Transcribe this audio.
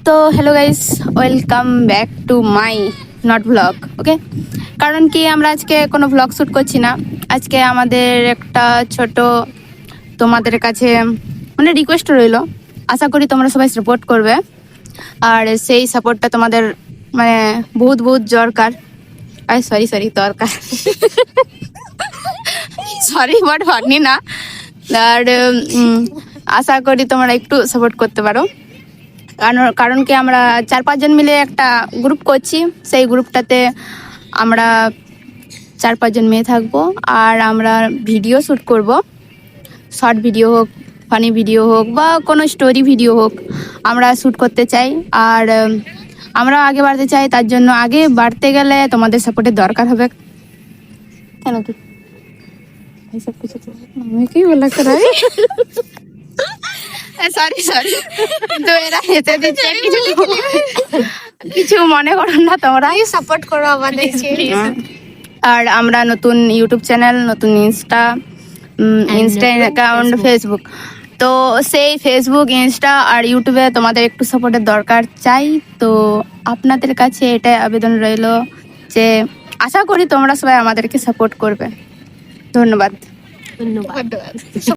তো hello guys, welcome back to my not blog. Okay, কারণ কি আমরা আজকে কোনো ব্লগ শ্যুট করছি না। আজকে আমাদের একটা ছোট তোমাদের কাছে মানে রিকোয়েস্ট রইলো, আশা করি তোমরা সবাই সাপোর্ট করবে। আর সেই সাপোর্টটা তোমাদের মানে বহুত বহুত দরকার। আই সরি দরকার সরি বাট হয়নি না। আর আশা করি তোমরা একটু সাপোর্ট করতে পারো। কারণ কি আমরা 4-5 জন মিলে একটা গ্রুপ করছি। সেই গ্রুপটাতে আমরা 4-5 জন মেয়ে থাকবো, আর আমরা ভিডিও শ্যুট করব। শর্ট ভিডিও হোক, ফানি ভিডিও হোক, বা কোনো স্টোরি ভিডিও হোক, আমরা শ্যুট করতে চাই। আর আমরা আগে বাড়তে চাই, তার জন্য আগে বাড়তে গেলে তোমাদের সাপোর্টের দরকার হবে। কেন কি এইসব কিছু আমাকেই বলা করাই। সরি তো এরা হেঁটে দিচ্ছে, কিছু মনে করো না, তোমরা সাপোর্ট করো আমাদেরকে। আর আমরা নতুন ইউটিউব চ্যানেল, নতুন ইনস্টা অ্যাকাউন্ট, ফেসবুক। তো সেই ফেসবুক, ইনস্টা আর ইউটিউবে তোমাদের একটু সাপোর্টের দরকার চাই। তো আপনাদের কাছে এটাই আবেদন রইলো যে আশা করি তোমরা সবাই আমাদেরকে সাপোর্ট করবে। ধন্যবাদ।